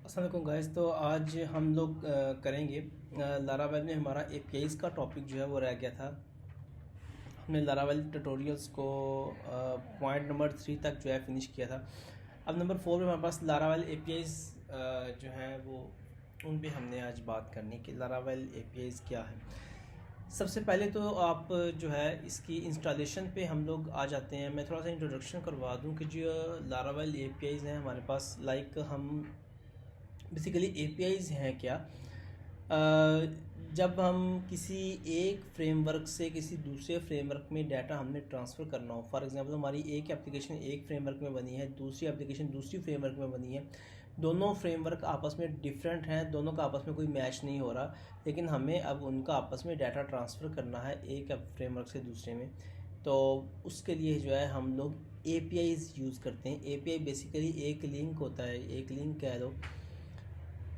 अस्सलाम वालेकुम गाइस। तो आज हम लोग करेंगे लारावेल में हमारा एपीआईज़ का टॉपिक जो है वो रह गया था। हमने लारावेल ट्यूटोरियल्स को पॉइंट नंबर 3 तक जो है फिनिश किया था। अब नंबर 4 में हमारे पास लारावेल एपीआईज़ जो हैं वो उन पे हमने आज बात करनी कि लारावेल एपीआईज़ क्या है। सबसे पहले तो आप जो है इसकी इंस्टॉलेशन पे हम लोग आ जाते हैं। मैं थोड़ा सा इंट्रोडक्शन करवा दूं कि जो लारावेल एपीआईज़ हैं हमारे पास, लाइक हम बेसिकली एपीआईज़ हैं क्या। जब हम किसी एक फ्रेमवर्क से किसी दूसरे फ्रेमवर्क में डाटा हमने ट्रांसफ़र करना हो, फॉर एग्जांपल हमारी एक एप्लीकेशन एक फ्रेमवर्क में बनी है, दूसरी एप्लीकेशन दूसरी फ्रेमवर्क में बनी है, दोनों फ्रेमवर्क आपस में डिफरेंट हैं, दोनों का आपस में कोई मैच नहीं हो रहा, लेकिन हमें अब उनका आपस में डाटा ट्रांसफ़र करना है एक फ्रेमवर्क से दूसरे में। तो उसके लिए जो है हम लोग एपीआईज़ यूज़ करते हैं। एपीआई बेसिकली एक लिंक होता है, एक लिंक कह लो,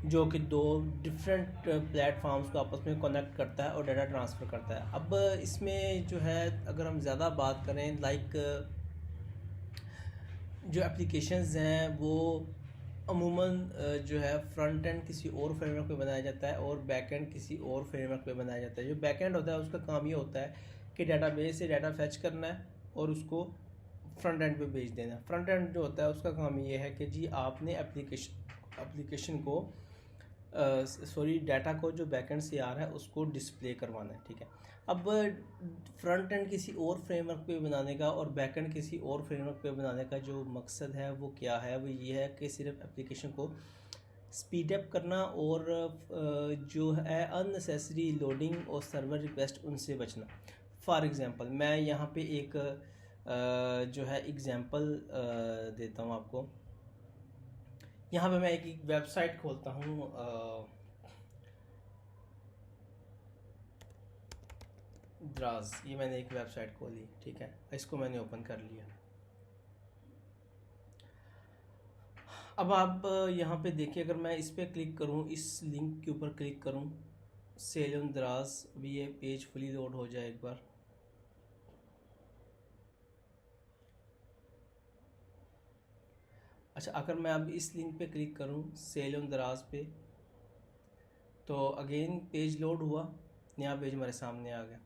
जो कि दो डिफरेंट प्लेटफॉर्म्स को आपस में कनेक्ट करता है और डाटा ट्रांसफ़र करता है। अब इसमें जो है अगर हम ज़्यादा बात करें, लाइक जो एप्लीकेशंस हैं वो अमूमन जो है फ्रंट एंड किसी और फ्रेमवर्क पे बनाया जाता है और बैक एंड किसी और फ्रेमवर्क पे बनाया जाता है। जो बैक एंड होता है उसका काम ये होता है कि डाटाबेस से डाटा फैच करना है और उसको फ्रंट एंड पे भेज देना है। फ्रंट एंड जो होता है उसका काम ये है कि जी आपने एप्लीकेशन को डाटा को जो बैकएंड से आ रहा है उसको डिस्प्ले करवाना है, ठीक है। अब फ्रंट एंड किसी और फ्रेमवर्क पे बनाने का और बैकएंड किसी और फ्रेमवर्क पे बनाने का जो मकसद है वो क्या है, वो ये है कि सिर्फ एप्लीकेशन को स्पीड अप करना और जो है अननेसेसरी लोडिंग और सर्वर रिक्वेस्ट उनसे बचना। फॉर एग्ज़ाम्पल मैं यहाँ पे एक जो है एग्ज़ाम्पल देता हूँ आपको। यहाँ पे मैं एक वेबसाइट खोलता हूँ, द्राज। ये मैंने एक वेबसाइट खोली, ठीक है, इसको मैंने ओपन कर लिया। अब आप यहाँ पे देखिए, अगर मैं इस पर क्लिक करूँ, इस लिंक के ऊपर क्लिक करूँ, सेल ऑन द्राज, अभी ये पेज फुली लोड हो जाए एक बार। अच्छा, अगर मैं अब इस लिंक पे क्लिक करूँ सेल ऑन द्राज पे, तो अगेन पेज लोड हुआ, नया पेज हमारे सामने आ गया।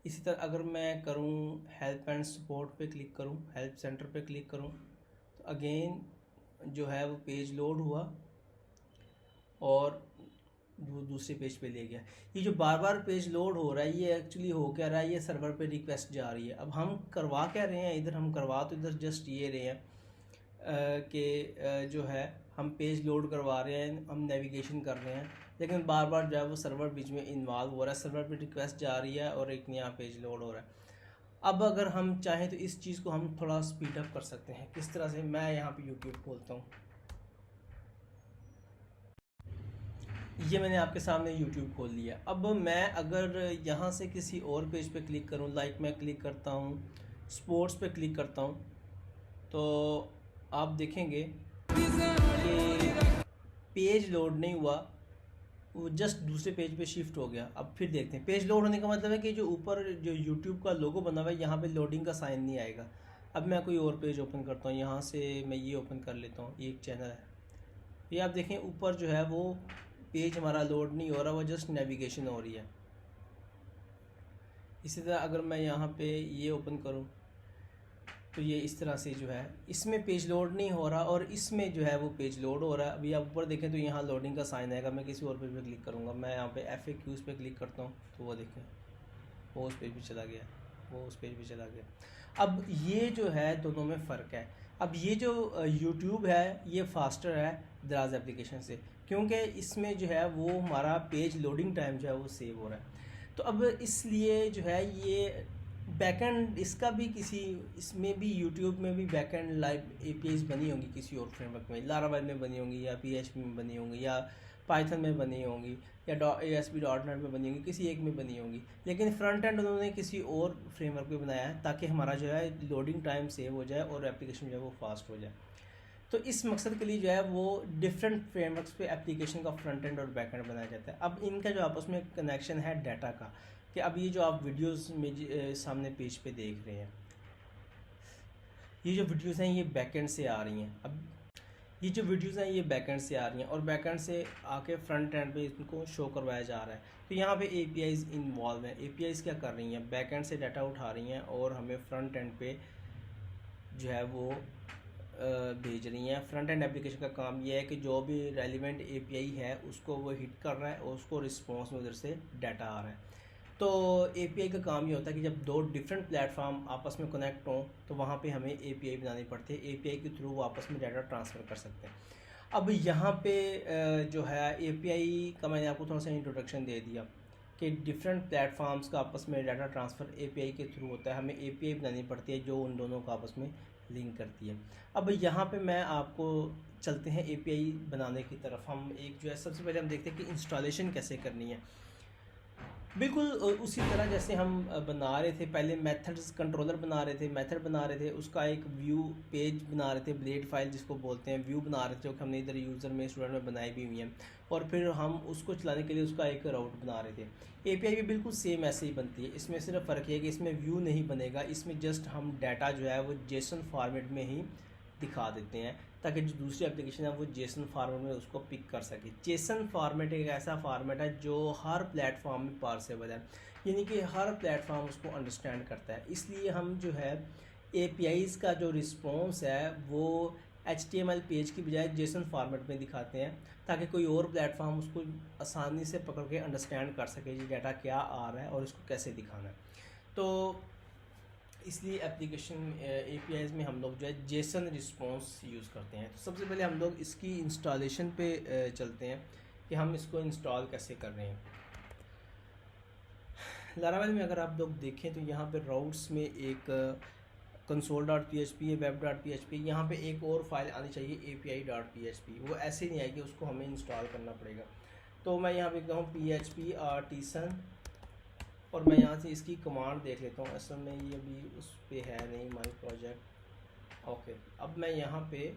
इसी तरह अगर मैं करूँ हेल्प एंड सपोर्ट पे क्लिक करूँ, हेल्प सेंटर पे क्लिक करूँ, तो अगेन जो है वो पेज लोड हुआ और वो दूसरे पेज पे ले गया। ये जो बार बार पेज लोड हो रहा है ये एक्चुअली हो क्या रहा है, ये सर्वर पे रिक्वेस्ट जा रही है। अब हम करवा क्या रहे हैं, इधर हम करवा तो इधर जस्ट ये रहे हैं कि जो है हम पेज लोड करवा रहे हैं, हम नेविगेशन कर रहे हैं, लेकिन बार बार जो है वो सर्वर बीच में इन्वॉल्व हो रहा है, सर्वर पे रिक्वेस्ट जा रही है और एक नया पेज लोड हो रहा है। अब अगर हम चाहें तो इस चीज़ को हम थोड़ा स्पीड अप कर सकते हैं। किस तरह से, मैं यहाँ पे यूट्यूब खोलता हूँ, ये मैंने आपके सामने यूट्यूब खोल लिया। अब मैं अगर यहाँ से किसी और पेज पे क्लिक करूँ, लाइक मैं क्लिक करता हूँ स्पोर्ट्स पे क्लिक करता हूँ, तो आप देखेंगे कि पेज लोड नहीं हुआ, वो जस्ट दूसरे पेज पे शिफ्ट हो गया। अब फिर देखते हैं, पेज लोड होने का मतलब है कि जो ऊपर जो यूट्यूब का लोगो बना हुआ है यहाँ पे लोडिंग का साइन नहीं आएगा। अब मैं कोई और पेज ओपन करता हूँ, यहाँ से मैं ये ओपन कर लेता हूँ, ये एक चैनल है, ये आप देखें ऊपर जो है वो पेज हमारा लोड नहीं हो रहा, वो जस्ट नेविगेशन हो रही है। इसी तरह अगर मैं यहाँ पे ये ओपन करूँ तो ये इस तरह से जो है इसमें पेज लोड नहीं हो रहा और इसमें जो है वो पेज लोड हो रहा है। अभी आप ऊपर देखें तो यहाँ लोडिंग का साइन आएगा। मैं किसी और पेज पे क्लिक करूँगा, मैं यहाँ पे FAQs पे क्लिक करता हूँ तो वो देखें वो उस पेज पे चला गया, वो उस पेज पे चला गया। अब ये जो है दोनों में फ़र्क है। अब ये जो यूट्यूब है ये फास्टर है दराज एप्लीकेशन से, क्योंकि इसमें जो है वो हमारा पेज लोडिंग टाइम जो है वो सेव हो रहा है। तो अब इसलिए जो है ये बैकएंड इसका भी किसी, इसमें भी यूट्यूब में भी बैकएंड लाइव एपीआईज़ बनी होंगी किसी और फ्रेमवर्क में, लारावेल में बनी होंगी या PHP में बनी होंगी या पाइथन में बनी होंगी या ASP.NET में बनी होंगी, किसी एक में बनी होंगी, लेकिन फ्रंट एंड उन्होंने किसी और फ्रेमवर्क पे बनाया है ताकि हमारा जो है लोडिंग टाइम सेव हो जाए और एप्लीकेशन जो है वो फास्ट हो जाए। तो इस मकसद के लिए जो है वो डिफरेंट फ्रेमवर्क्स पे एप्लीकेशन का फ्रंट एंड और बैक एंड बनाया जाता है। अब इनका जो आपस में कनेक्शन है डाटा का, कि अब ये जो आप वीडियोस में सामने पेज पे देख रहे हैं, ये जो वीडियोस हैं ये बैक एंड से आ रही हैं। अब ये जो वीडियोस हैं ये बैकएंड से आ रही हैं और बैकएंड से आके फ्रंट एंड पे इनको शो करवाया जा रहा है। तो यहाँ पे एपीआईज इन्वॉल्व हैं। एपीआईज क्या कर रही हैं, बैकएंड से डाटा उठा रही हैं और हमें फ्रंट एंड पे जो है वो भेज रही हैं। फ्रंट एंड एप्लीकेशन का काम ये है कि जो भी रेलिवेंट एपीआई है उसको वो हिट कर रहा है और उसको रिस्पॉन्स में उधर से डाटा आ रहा है। तो एपीआई का काम ये होता है कि जब दो डिफरेंट प्लेटफॉर्म आपस में कनेक्ट हों तो वहाँ पे हमें एपीआई बनानी पड़ती है। एपीआई के थ्रू वो आपस में डाटा ट्रांसफ़र कर सकते हैं। अब यहाँ पे जो है एपीआई का मैंने आपको थोड़ा सा इंट्रोडक्शन दे दिया कि डिफरेंट प्लेटफॉर्म्स का आपस में डाटा ट्रांसफ़र एपीआई के थ्रू होता है। हमें एपीआई बनानी पड़ती है जो उन दोनों को आपस में लिंक करती है। अब यहाँ पे मैं आपको चलते हैं एपीआई बनाने की तरफ। हम एक जो है सबसे पहले हम देखते हैं कि इंस्टॉलेशन कैसे करनी है। बिल्कुल उसी तरह जैसे हम बना रहे थे पहले मेथड्स कंट्रोलर बना रहे थे, मेथड बना रहे थे, उसका एक व्यू पेज बना रहे थे, ब्लेड फाइल जिसको बोलते हैं, व्यू बना रहे थे जो कि हमने इधर यूज़र में स्टूडेंट में बनाई भी हुई हैं और फिर हम उसको चलाने के लिए उसका एक राउट बना रहे थे। एपीआई भी बिल्कुल सेम ऐसे ही बनती है। इसमें सिर्फ फ़र्क है कि इसमें व्यू नहीं बनेगा, इसमें जस्ट हम डाटा जो है वो जेसन फॉर्मेट में ही दिखा देते हैं ताकि जो दूसरी एप्लीकेशन है वो जेसन फार्मेट में उसको पिक कर सके। जेसन फार्मेट एक ऐसा फार्मेट है जो हर प्लेटफॉर्म में पार्सेबल है, यानी कि हर प्लेटफॉर्म उसको अंडरस्टैंड करता है। इसलिए हम जो है एपीआईज़ का जो रिस्पॉन्स है वो HTML पेज की बजाय जेसन फार्मेट में दिखाते हैं ताकि कोई और प्लेटफॉर्म उसको आसानी से पकड़ के अंडरस्टैंड कर सके ये डाटा क्या आ रहा है और इसको कैसे दिखाना है। तो इसलिए एप्लीकेशन एपीआईज़ में हम लोग जो है जेसन रिस्पॉन्स यूज़ करते हैं। तो सबसे पहले हम लोग इसकी इंस्टॉलेशन पे चलते हैं कि हम इसको इंस्टॉल कैसे कर रहे हैं। लारावेल में अगर आप लोग देखें तो यहाँ पे राउट्स में एक console.php है, web.php, यहाँ पे एक और फाइल आनी चाहिए api.php। वो ऐसे नहीं आएगी, उसको हमें इंस्टॉल करना पड़ेगा। तो मैं यहाँ पे लिखता हूँ php artisan और मैं यहाँ से इसकी कमांड देख लेता हूँ। असल में ये अभी उस पर है नहीं माई प्रोजेक्ट। ओके, अब मैं यहाँ पे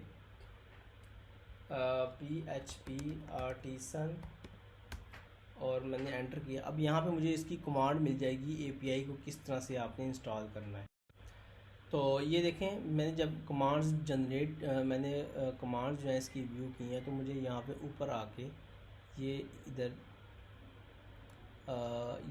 php artisan और मैंने एंटर किया। अब यहाँ पे मुझे इसकी कमांड मिल जाएगी एपीआई को किस तरह से आपने इंस्टॉल करना है। तो ये देखें मैंने जब कमांड्स जनरेट मैंने कमांड्स जो है इसकी व्यू की हैं तो मुझे यहाँ पे ऊपर आके ये इधर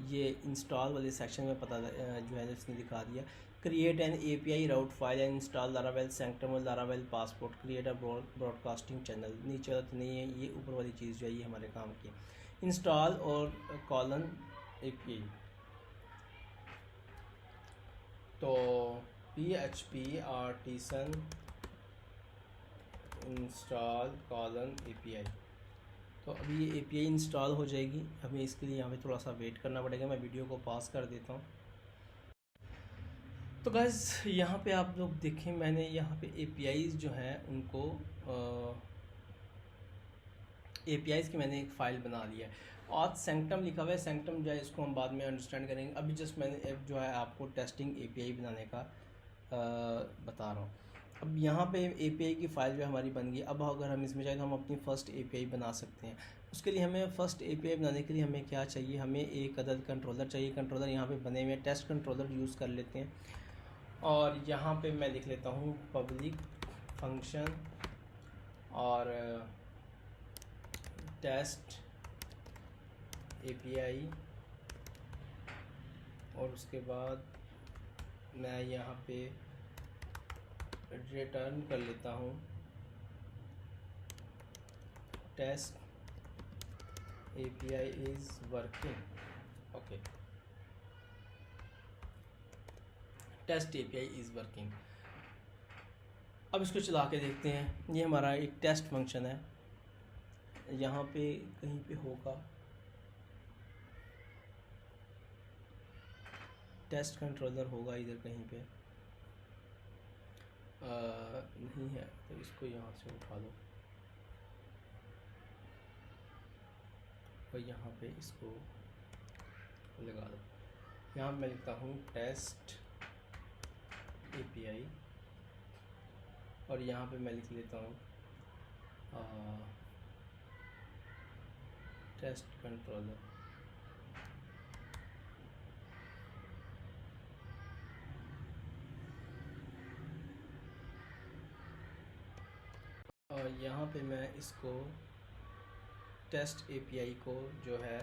ये इंस्टॉल वाले सेक्शन में पता जो है इसने दिखा दिया, create an API route file and install Laravel Sanctum और Laravel Passport, create a broadcasting channel. नीचे वाला तो नहीं है, ये ऊपर वाली चीज़ जो है ये हमारे काम की है। इंस्टॉल और कॉलन एपीआई। तो php artisan install colon API. तो अभी ये एपीआई इंस्टॉल हो जाएगी। हमें इसके लिए यहाँ पे थोड़ा सा वेट करना पड़ेगा। मैं वीडियो को पॉज कर देता हूँ। तो गाइस यहाँ पे आप लोग देखें मैंने यहाँ पे एपीआईज़ जो हैं उनको एपीआईज़ की मैंने एक फ़ाइल बना लिया है और सैंक्टम लिखा हुआ है। सैंक्टम जो है इसको हम बाद में अंडरस्टैंड करेंगे। अभी जस्ट मैंने जो है आपको टेस्टिंग एपीआई बनाने का बता रहा हूँ। अब यहाँ पे एपीआई की फ़ाइल जो हमारी बन गई। अब अगर हम इसमें चाहें तो हम अपनी फ़र्स्ट एपीआई बना सकते हैं। उसके लिए हमें फ़र्स्ट एपीआई बनाने के लिए हमें क्या चाहिए, हमें एक अदद कंट्रोलर चाहिए। कंट्रोलर यहाँ पे बने हुए टेस्ट कंट्रोलर यूज़ कर लेते हैं और यहाँ पे मैं लिख लेता हूँ पब्लिक फंक्शन और टेस्ट एपीआई और उसके बाद मैं यहाँ पे रिटर्न कर लेता हूँ test API is working. Okay, test API is working. अब इसको चला के देखते हैं। ये हमारा एक टेस्ट फंक्शन है, यहाँ पे कहीं पे होगा टेस्ट कंट्रोलर होगा इधर कहीं पे नहीं है तो इसको यहाँ से उठा लो और यहाँ पे इसको लगा दो। यहाँ मैं लिखता हूँ टेस्ट एपीआई और यहाँ पे मैं लिख लेता हूँ टेस्ट कंट्रोलर। और यहाँ पे मैं इसको टेस्ट एपीआई को जो है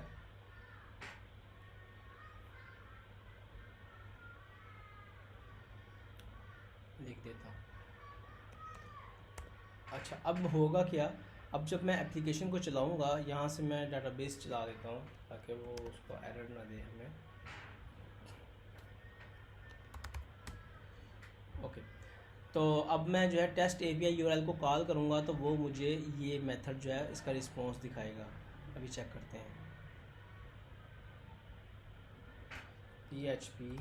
लिख देता हूँ। अच्छा, अब होगा क्या, अब जब मैं एप्लीकेशन को चलाऊँगा यहाँ से मैं डाटाबेस चला देता हूँ ताकि वो उसको एरर ना दे हमें। ओके, तो अब मैं जो है टेस्ट एपीआई यूआरएल को कॉल करूँगा तो वो मुझे ये मेथड जो है इसका रिस्पॉन्स दिखाएगा। अभी चेक करते हैं। PHP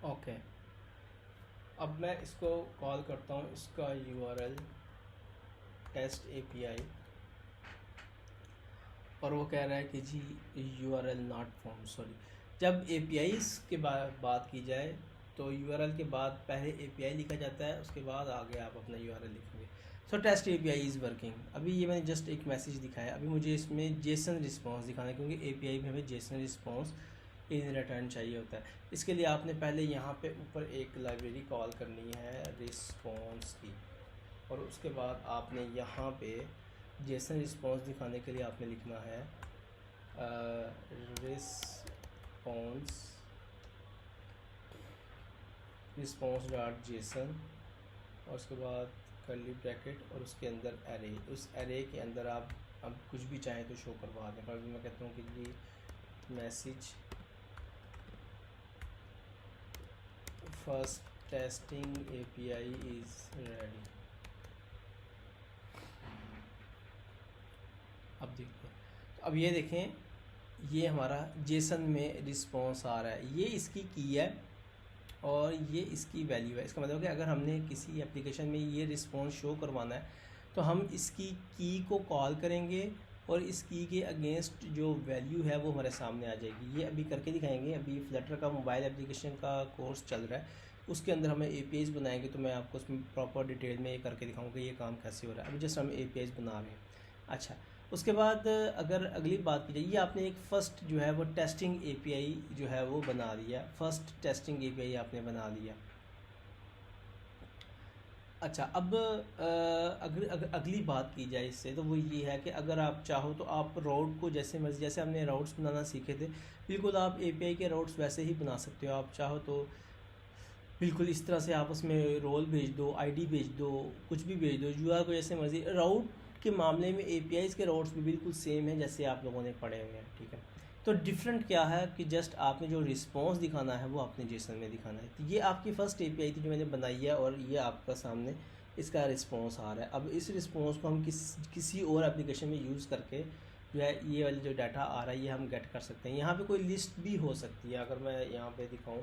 ओके, अब मैं इसको कॉल करता हूँ, इसका यूआरएल टेस्ट एपीआई, और वो कह रहा है कि जी यूआरएल नॉट फाउंड। सॉरी, जब एपीआईज़ के बात की जाए तो यूआरएल के बाद पहले एपीआई लिखा जाता है, उसके बाद आगे आप अपना यूआरएल लिखेंगे। सो टेस्ट एपीआई इज़ वर्किंग। अभी ये मैंने जस्ट एक मैसेज दिखाया, अभी मुझे इसमें जेसन रिस्पॉन्स दिखाना है क्योंकि एपीआई में हमें जेसन रिस्पॉन्स इन रिटर्न चाहिए होता है। इसके लिए आपने पहले यहाँ पे ऊपर एक लाइब्रेरी कॉल करनी है रिस्पॉन्स की, और उसके बाद आपने यहाँ पे जेसन रिस्पॉन्स दिखाने के लिए आपने लिखना है रिस्पॉन्स डॉट जेसन, और उसके बाद कर्ली ब्रैकेट और उसके अंदर एरे। उस एरे के अंदर आप अब कुछ भी चाहें तो शो करवा दें। फॉर एग्जाम्पल मैं कहता हूँ कि जी message first testing API is ready. अब देखते हैं, तो अब ये देखें, ये हमारा जेसन में रिस्पॉन्स आ रहा है, ये इसकी की है और ये इसकी वैल्यू है। इसका मतलब कि अगर हमने किसी एप्लीकेशन में ये रिस्पॉन्स शो करवाना है तो हम इसकी की को कॉल करेंगे और इस की के अगेंस्ट जो वैल्यू है वो हमारे सामने आ जाएगी। ये अभी करके दिखाएंगे। अभी फ्लटर का मोबाइल एप्लीकेशन का कोर्स चल रहा है, उसके अंदर हमें एपीआईज़ बनाएंगे तो मैं आपको उसमें प्रॉपर डिटेल में ये करके दिखाऊंगा कि ये काम कैसे हो रहा है। अभी जस्ट हम एपीआईज़ बना रहे हैं। अच्छा, उसके बाद अगर अगली बात की जाए, ये आपने एक फ़र्स्ट जो है वो टेस्टिंग एपीआई जो है वो बना दिया, फ़र्स्ट टेस्टिंग एपीआई आपने बना दिया। अच्छा, अब अगली बात की जाए इससे, तो वो ये है कि अगर आप चाहो तो आप राउट को जैसे मर्जी, जैसे हमने राउट्स बनाना सीखे थे, बिल्कुल आप एपीआई के राउट्स वैसे ही बना सकते हो। आप चाहो तो बिल्कुल इस तरह से आप उसमें रोल भेज दो, आईडी भेज दो, कुछ भी भेज दो, यूआर को जैसे मर्जी। राउट के मामले में एपीआईज़ के राउट्स भी बिल्कुल सेम है जैसे आप लोगों ने पढ़े हुए हैं, ठीक है। तो डिफरेंट क्या है कि जस्ट आपने जो रिस्पॉन्स दिखाना है वो आपने जेसन में दिखाना है। तो ये आपकी फ़र्स्ट एपीआई थी जो मैंने बनाई है और ये आपका सामने इसका रिस्पॉन्स आ रहा है। अब इस रिस्पॉन्स को हम किसी और एप्लीकेशन में यूज़ करके जो है ये वाला जो डाटा आ रहा है ये हम गेट कर सकते हैं। यहाँ पे कोई लिस्ट भी हो सकती है, अगर मैं यहाँ पे दिखाऊँ,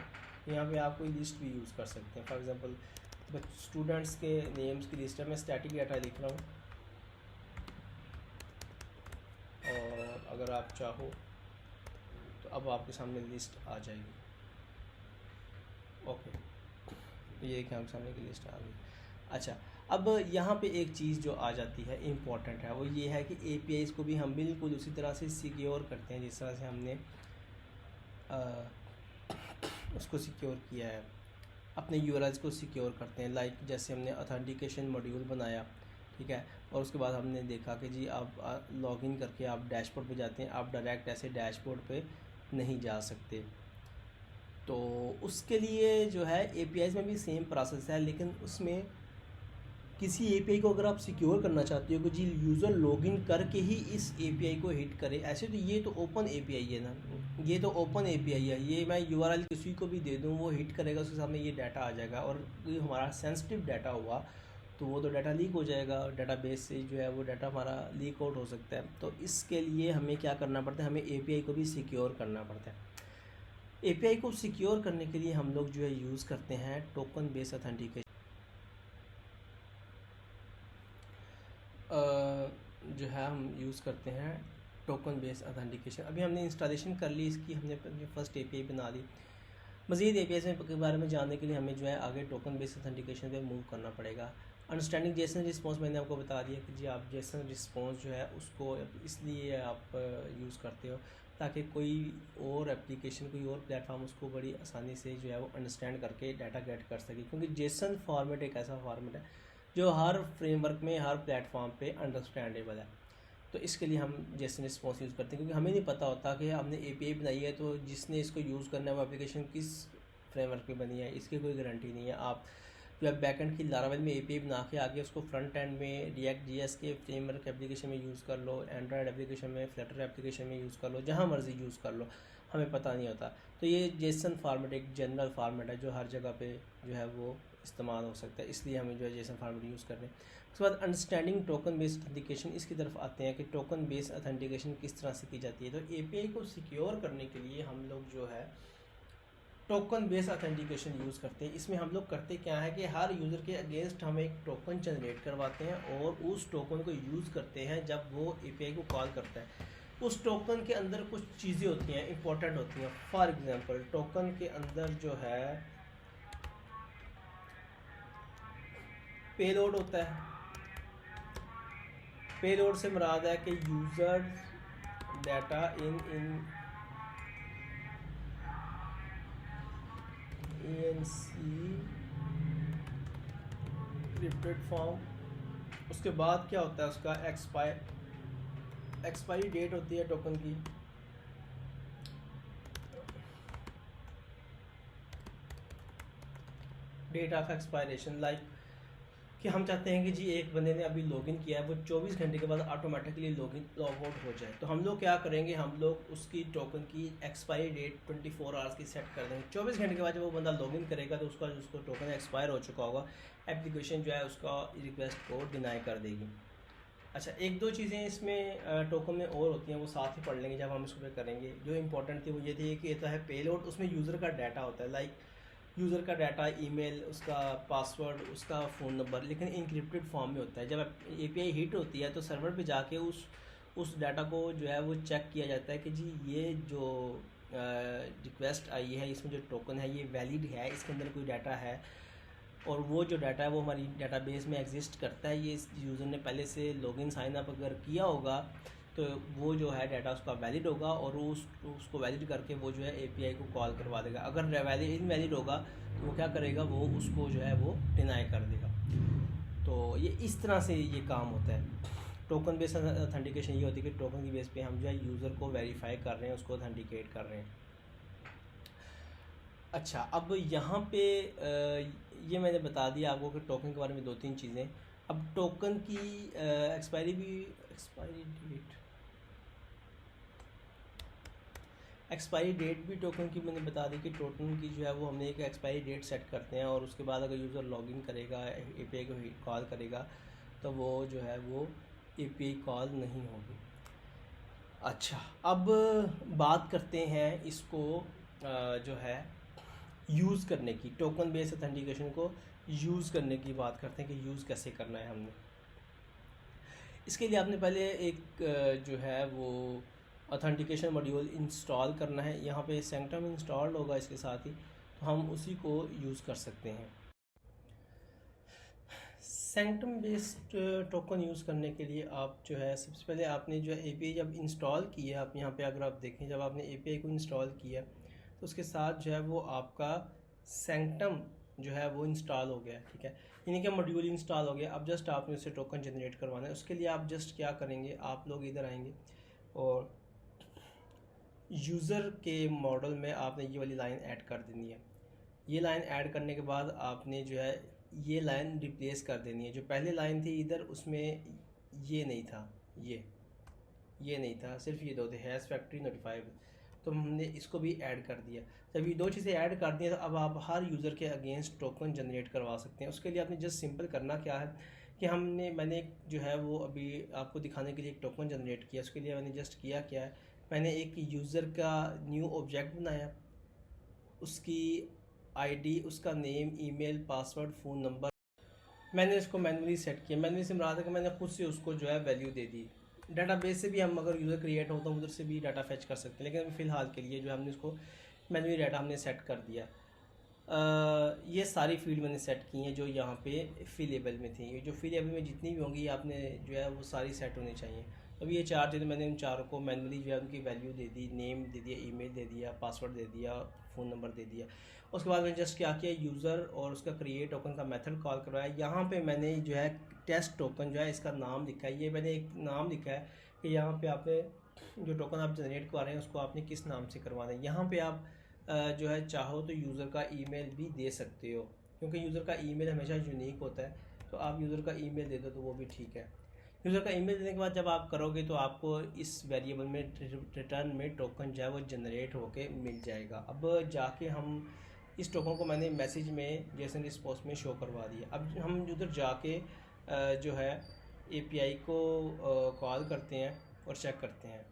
यहाँ पे आप कोई लिस्ट भी यूज़ कर सकते हैं। फॉर एग्जांपल स्टूडेंट्स के नेम्स की लिस्ट है, मैं स्टैटिक डाटा लिख रहा हूँ, और अगर आप चाहो तो अब आपके सामने लिस्ट आ जाएगी। ओके, ये कि हम सामने की लिस्ट आ गई। अच्छा, अब यहाँ पे एक चीज़ जो आ जाती है इम्पॉर्टेंट है, वो ये है कि एपीआईज़ को भी हम बिल्कुल उसी तरह से सिक्योर करते हैं जिस तरह से हमने उसको सिक्योर किया है, अपने यूआरएल्स को सिक्योर करते हैं। लाइक जैसे हमने ऑथेंटिकेशन मॉड्यूल बनाया, ठीक है, और उसके बाद हमने देखा कि जी आप लॉगिन करके आप डैशबोर्ड पे जाते हैं, आप डायरेक्ट ऐसे डैशबोर्ड पे नहीं जा सकते। तो उसके लिए जो है एपीआईज़ में भी सेम प्रोसेस है, लेकिन उसमें किसी एपीआई को अगर आप सिक्योर करना चाहते हो कि जी यूज़र लॉगिन करके ही इस एपीआई को हिट करे, ऐसे तो ये तो ओपन एपीआई है ना, ये तो ओपन एपीआई है, ये मैं यूआरएल किसी को भी दे दूँ वो हिट करेगा, उसके सामने ये डाटा आ जाएगा, और ये हमारा सेंसिटिव डाटा हुआ तो वो तो डाटा लीक हो जाएगा, डाटाबेस से जो है वो डाटा हमारा लीक आउट हो सकता है। तो इसके लिए हमें क्या करना पड़ता है, हमें एपीआई को भी सिक्योर करना पड़ता है। एपीआई को सिक्योर करने के लिए हम लोग जो है यूज़ करते हैं टोकन बेस्ड ऑथेंटिकेशन। जो है हम यूज़ करते हैं टोकन बेस्ड ऑथेंटिकेशन। अभी हमने इंस्टॉलेशन कर ली इसकी, हमने फर्स्ट एपीआई बना ली। मज़ीद एपीआई के बारे में जानने के लिए हमें जो है आगे टोकन बेस्ड ऑथेंटिकेशन पे मूव करना पड़ेगा। अंडरस्टैंडिंग जेसन रिस्पॉन्स मैंने आपको बता दिया कि जी आप जेसन रिस्पॉन्स जो है उसको इसलिए आप यूज़ करते हो ताकि कोई और एप्लीकेशन, कोई और प्लेटफॉर्म उसको बड़ी आसानी से जो है वो अंडरस्टैंड करके डाटा गेट कर सके, क्योंकि जेसन फॉर्मेट एक ऐसा फॉर्मेट है जो हर फ्रेमवर्क में, हर प्लेटफॉर्म पे अंडरस्टैंडेबल है। तो इसके लिए हम जेसन रिस्पॉन्स यूज़ करते हैं, क्योंकि हमें नहीं पता होता कि हमने एपीआई बनाई है तो जिसने इसको यूज़ करना है वो एप्लीकेशन किस फ्रेमवर्क पे बनी है, इसकी कोई गारंटी नहीं है। आप जो है बैकएंड की लारावेल में एपीआई बना के आगे उसको फ्रंट एंड में रिएक्ट जीएस के फ्रेमवर्क एप्लीकेशन में यूज़ कर लो, एंड्रॉयड एप्लीकेशन में, फ्लटर एप्लीकेशन में यूज़ कर लो, जहाँ मर्जी यूज़ कर लो, हमें पता नहीं होता। तो ये जेसन फार्मेट एक जनरल फार्मेट है जो हर जगह पे जो है वो इस्तेमाल हो सकता है, इसलिए हमें जो है जेसन फार्मेट यूज़ कर रहे हैं। उसके बाद अंडरस्टैंडिंग टोकन बेस्ड ऑथेंटिकेशन, इसकी तरफ आते हैं कि टोकन बेस्ड ऑथेंटिकेशन किस तरह से की जाती है। तो एपीआई को सिक्योर करने के लिए हम लोग जो है टोकन बेस्ड ऑथेंटिकेशन यूज़ करते हैं। इसमें हम लोग करते क्या है कि हर यूज़र के अगेंस्ट हम एक टोकन जनरेट करवाते हैं और उस टोकन को यूज़ करते हैं जब वो एपीआई को कॉल करता है। उस टोकन के अंदर कुछ चीज़ें होती हैं, इंपॉर्टेंट होती हैं। फॉर एग्जांपल टोकन के अंदर जो है पेलोड होता है। पेलोड से मुराद है कि user data in encrypted form. उसके बाद क्या होता है, उसका एक्सपायरी डेट होती है टोकन की। डेट ऑफ एक्सपायरेशन, लाइक कि हम चाहते हैं कि जी एक बंदे ने अभी लॉगिन किया है, वो 24 घंटे के बाद ऑटोमेटिकली लॉग आउट हो जाए। तो हम लोग क्या करेंगे, हम लोग उसकी टोकन की एक्सपायरी डेट 24 आवर्स की सेट कर देंगे। 24 घंटे के बाद जब वो बंदा लॉगिन करेगा तो उसको टोकन एक्सपायर हो चुका होगा, एप्लीकेशन जो है उसका रिक्वेस्ट को डिनाई कर देगी। अच्छा, एक दो चीज़ें इसमें टोकन में और होती हैं, वो साथ ही पढ़ लेंगे जब हम इसको पे करेंगे। जो इंपॉर्टेंट थी वो ये थी कि ये तो है पेलोड, उसमें यूज़र का डाटा होता है, लाइक यूज़र का डाटा, ईमेल, उसका पासवर्ड, उसका फ़ोन नंबर, लेकिन इनक्रिप्टेड फॉर्म में होता है। जब एपीआई हिट होती है तो सर्वर पे जाके उस डाटा को जो है वो चेक किया जाता है कि जी ये जो रिक्वेस्ट आई है, इसमें जो टोकन है ये वैलिड है, इसके अंदर कोई डाटा है, और वो जो डाटा है वो हमारी डाटाबेस में एग्जिस्ट करता है। ये इस यूज़र ने पहले से लॉगिन साइन अप अगर किया होगा तो वो जो है डाटा उसका वैलिड होगा और उसको वैलिड करके वो जो है एपीआई को कॉल करवा देगा। अगर इनवैलिड होगा तो वो क्या करेगा, वो उसको जो है वो डिनाई कर देगा। तो ये इस तरह से ये काम होता है। टोकन बेस्ड ऑथेंटिकेशन ये होती है कि टोकन की बेस पे हम जो है यूज़र को वेरीफाई कर रहे हैं, उसको ऑथेंटिकेट कर रहे हैं। अच्छा, अब यहाँ पे ये मैंने बता दिया आपको कि टोकन के बारे में 2-3 चीज़ें। अब टोकन की एक्सपायरी डेट भी टोकन की मैंने बता दी कि टोकन की जो है वो हमने एक एक्सपायरी डेट सेट करते हैं और उसके बाद अगर यूज़र लॉगिन करेगा, एपीआई को कॉल करेगा तो वो जो है वो एपीआई कॉल नहीं होगी। अच्छा, अब बात करते हैं इसको जो है यूज़ करने की, टोकन बेस्ड ऑथेंटिकेशन को यूज़ करने की बात करते हैं कि यूज़ कैसे करना है हमने। इसके लिए आपने पहले एक जो है वो ऑथेंटिकेशन मॉड्यूल इंस्टॉल करना है। यहाँ पे सैंक्टम इंस्टॉल होगा इसके साथ ही, तो हम उसी को यूज़ कर सकते हैं। सैंक्टम बेस्ड टोकन यूज़ करने के लिए आप जो है सबसे पहले आपने जो है एपीआई जब इंस्टॉल की है, आप यहाँ पे अगर आप देखें जब आपने एपीआई को इंस्टॉल किया तो उसके साथ जो है वो आपका सैंक्टम जो है वो इंस्टॉल हो गया, ठीक है, यानी कि मॉड्यूल इंस्टॉल हो गया। अब जस्ट आपने उससे टोकन जनरेट करवाना है। उसके लिए आप जस्ट क्या करेंगे, आप लोग इधर आएंगे और यूज़र के मॉडल में आपने ये वाली लाइन ऐड कर देनी है। ये लाइन ऐड करने के बाद आपने जो है ये लाइन रिप्लेस कर देनी है। जो पहले लाइन थी इधर, उसमें ये नहीं था, ये नहीं था, सिर्फ ये दो थे, हैश फैक्ट्री नोटिफाइड, तो हमने इसको भी ऐड कर दिया। जब ये दो चीज़ें ऐड कर दी तो अब आप हर यूज़र के अगेंस्ट टोकन जनरेट करवा सकते हैं। उसके लिए आपने जस्ट सिंपल करना क्या है कि मैंने जो है वो अभी आपको दिखाने के लिए एक टोकन जनरेट किया। उसके लिए मैंने जस्ट किया क्या है, मैंने एक यूज़र का न्यू ऑब्जेक्ट बनाया, उसकी आईडी, उसका name, email, password, phone number, मैंने इसको मैनुअली सेट किया। मैनुअली से मुराद है कि मैंने खुद से उसको जो है वैल्यू दे दी। डाटाबेस से भी हम अगर यूज़र क्रिएट हो तो उधर से भी डाटा फैच कर सकते हैं, लेकिन अभी फ़िलहाल के लिए जो हमने उसको मैन्युअली डाटा हमने सेट कर दिया। ये सारी फील्ड मैंने सेट की हैं जो यहाँ पे फिलेबल में थी। ये जो फिलेबल में जितनी भी होंगी आपने जो है वो सारी सेट होनी चाहिए। अब ये 4 चीज़ें मैंने उन चारों को मैनुअली जो है उनकी वैल्यू दे दी, नेम दे दिया, ईमेल दे दिया, पासवर्ड दे दिया, फ़ोन नंबर दे दिया। उसके बाद मैंने जस्ट क्या किया, यूज़र और उसका क्रिएट टोकन का मेथड कॉल करवाया। यहाँ पे मैंने जो है टेस्ट टोकन जो है इसका नाम लिखा है। ये मैंने एक नाम लिखा है कि यहाँ पे आपने जो टोकन आप जनरेट करवा रहे हैं उसको आपने किस नाम से करवाना है। यहाँ पे आप जो है चाहो तो यूज़र का ईमेल भी दे सकते हो, क्योंकि यूज़र का ईमेल हमेशा यूनिक होता है। तो आप यूज़र का ईमेल दे दो तो वो भी ठीक है। यूज़र का ईमेल देने के बाद जब आप करोगे तो आपको इस वेरिएबल में रिटर्न में टोकन जो है वो जनरेट होके मिल जाएगा। अब जाके हम इस टोकन को मैंने मैसेज में जेसन रिस्पॉन्स में शो करवा दिया। अब हम उधर जाके जो है एपीआई को कॉल करते हैं और चेक करते हैं।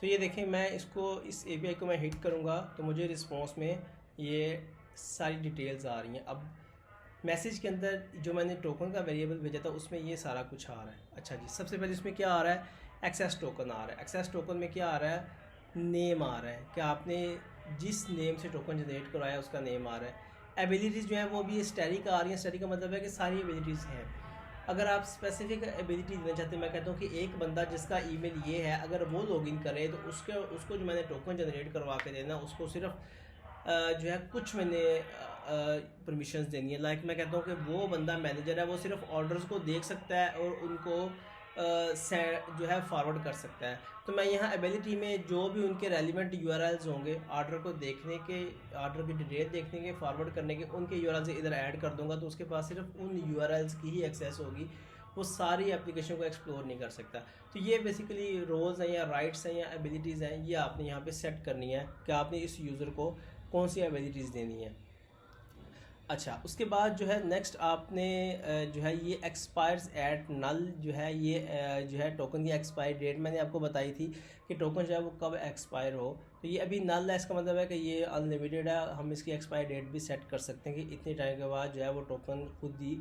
तो ये देखें, मैं इस एपीआई को मैं हिट करूँगा तो मुझे रिस्पॉन्स में ये सारी डिटेल्स आ रही हैं। अब मैसेज के अंदर जो मैंने टोकन का वेरिएबल भेजा था उसमें ये सारा कुछ आ रहा है। अच्छा जी, सबसे पहले इसमें क्या आ रहा है, एक्सेस टोकन आ रहा है। एक्सेस टोकन में क्या आ रहा है, नेम आ रहा है कि आपने जिस नेम से टोकन जनरेट कराया उसका नेम आ रहा है। एबिलिटीज़ जो है वो भी स्टैटिक आ रही हैं। स्टैटिक का मतलब है कि सारी एबिलिटीज़ हैं। अगर आप स्पेसिफिक एबिलिटी देना चाहते हैं, मैं कहता हूँ कि एक बंदा जिसका ईमेल ये है अगर वो लॉगिन करे तो उसको जो मैंने टोकन जनरेट करवा के देना उसको सिर्फ जो है कुछ मैंने परमिशंस देनी है। लाइक मैं कहता हूँ कि वो बंदा मैनेजर है, वो सिर्फ ऑर्डर्स को देख सकता है और उनको जो है फॉरवर्ड कर सकता है। तो मैं यहाँ एबिलिटी में जो भी उनके रेलिवेंट यूआरएल्स होंगे ऑर्डर को देखने के, ऑर्डर की डिटेल देखने के, फॉरवर्ड करने के, उनके यूआरएल से इधर ऐड कर दूंगा तो उसके पास सिर्फ उन यूआरएल्स की ही एक्सेस होगी, वो सारी एप्लीकेशन को एक्सप्लोर नहीं कर सकता। तो ये बेसिकली रोल्स हैं या राइट्स हैं या एबिलिटीज़ हैं, ये आपने यहाँ पे सेट करनी है कि आपने इस यूज़र को कौन सी एबिलिटीज़ देनी है। अच्छा, उसके बाद जो है नेक्स्ट आपने जो है ये एक्सपायर्स एट नल जो है ये जो है टोकन की एक्सपायर डेट मैंने आपको बताई थी कि टोकन जो है वो कब एक्सपायर हो। तो ये अभी नल है, इसका मतलब है कि ये अनलिमिटेड है। हम इसकी एक्सपायर डेट भी सेट कर सकते हैं कि इतने टाइम के बाद जो है वो टोकन खुद ही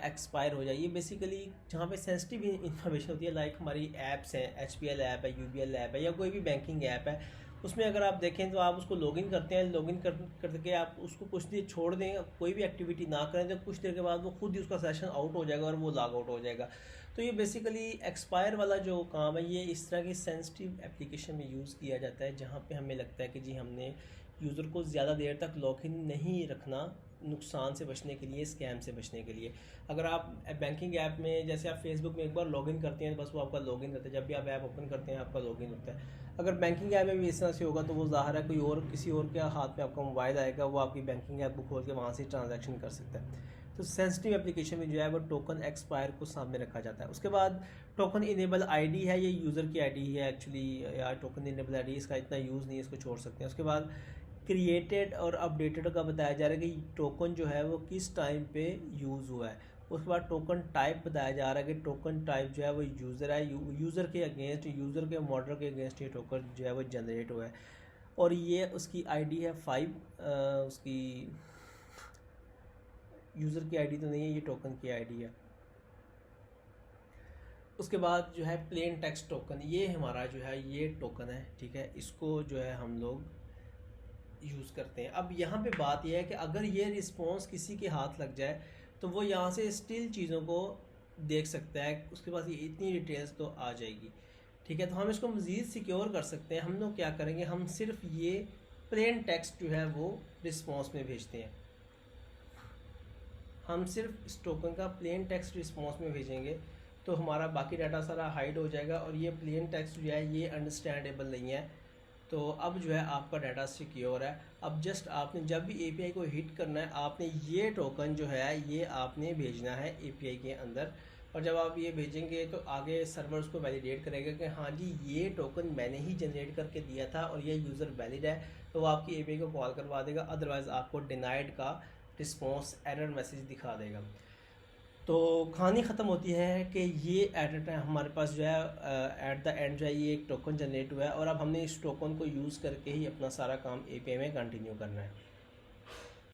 एक्सपायर हो जाए। ये बेसिकली जहाँ पे सेंसिटिव इन्फॉर्मेशन होती है, लाइक हमारी ऐप्स हैं, HPL ऐप है, UBL ऐप है या कोई भी बैंकिंग ऐप है, उसमें अगर आप देखें तो आप उसको लॉगिन करते हैं, लॉगिन करके आप उसको कुछ देर छोड़ दें, कोई भी एक्टिविटी ना करें तो कुछ देर के बाद वो खुद ही उसका सेशन आउट हो जाएगा और वो लॉग आउट हो जाएगा। तो ये बेसिकली एक्सपायर वाला जो काम है ये इस तरह की सेंसिटिव एप्लीकेशन में यूज़ किया जाता है जहाँ पे हमें लगता है कि जी हमने यूज़र को ज़्यादा देर तक लॉगिन नहीं रखना, नुकसान से बचने के लिए, स्कैम से बचने के लिए। अगर आप बैंकिंग ऐप में जैसे आप फेसबुक में एक बार लॉगिन करते हैं तो बस वो आपका लॉगिन रहता है, जब भी आप ऐप ओपन करते हैं आपका लॉगिन होता है। अगर बैंकिंग ऐप में भी इस तरह से होगा तो वो ज़ाहिर है कोई और किसी और के हाथ में आपका मोबाइल आएगा, वो आपकी बैंकिंग ऐप को खोल के वहाँ से ट्रांजैक्शन कर सकता है। तो सेंसिटिव एप्लीकेशन में जो है वो टोकन एक्सपायर को सामने रखा जाता है। उसके बाद टोकन इनेबल आईडी है, ये यूज़र की आईडी है एक्चुअली, या टोकन इनेबल आईडी इसका इतना यूज़ नहीं है, इसको छोड़ सकते हैं। उसके बाद क्रिएटेड और अपडेटेड का बताया जा रहा है कि टोकन जो है वो किस टाइम पे यूज़ हुआ है। उसके बाद टोकन टाइप बताया जा रहा है कि टोकन टाइप जो है वो यूज़र है, यूज़र के अगेंस्ट, यूज़र के मॉडल के अगेंस्ट ये टोकन जो है वो जनरेट हुआ है। और ये उसकी आईडी है 5, उसकी यूज़र की आईडी तो नहीं है, ये टोकन की आईडी है। उसके बाद जो है प्लेन टेक्स्ट टोकन, ये हमारा जो है ये टोकन है, ठीक है, इसको जो है हम लोग यूज़ करते हैं। अब यहाँ पे बात यह है कि अगर ये रिस्पॉन्स किसी के हाथ लग जाए तो वो यहाँ से स्टिल चीज़ों को देख सकता है, उसके पास ये इतनी डिटेल्स तो आ जाएगी, ठीक है। तो हम इसको मज़ीद सिक्योर कर सकते हैं। हम लोग क्या करेंगे, हम सिर्फ ये प्लेन टेक्स्ट जो है वो रिस्पॉन्स में भेजते हैं। हम सिर्फ इस टोकन का प्लेन टेक्स्ट रिस्पॉन्स में भेजेंगे तो हमारा बाकी डाटा सारा हाइड हो जाएगा और ये प्लेन टेक्स्ट जो है ये अंडरस्टैंडेबल नहीं है। तो अब जो है आपका डाटा सिक्योर है। अब जस्ट आपने जब भी एपीआई को हिट करना है आपने ये टोकन जो है ये आपने भेजना है एपीआई के अंदर, और जब आप ये भेजेंगे तो आगे सर्वर उसको वैलिडेट करेगा कि हाँ जी ये टोकन मैंने ही जनरेट करके दिया था और ये यूज़र वैलिड है, तो वो आपकी एपीआई को कॉल करवा देगा। अदरवाइज़ आपको डिनाइड का रिस्पॉन्स एरर मैसेज दिखा देगा। तो कहानी ख़त्म होती है कि ये एट अ टाइम हमारे पास जो है एट द एंड जो है ये एक टोकन जनरेट हुआ है और अब हमने इस टोकन को यूज़ करके ही अपना सारा काम एपीआई में कंटिन्यू करना है।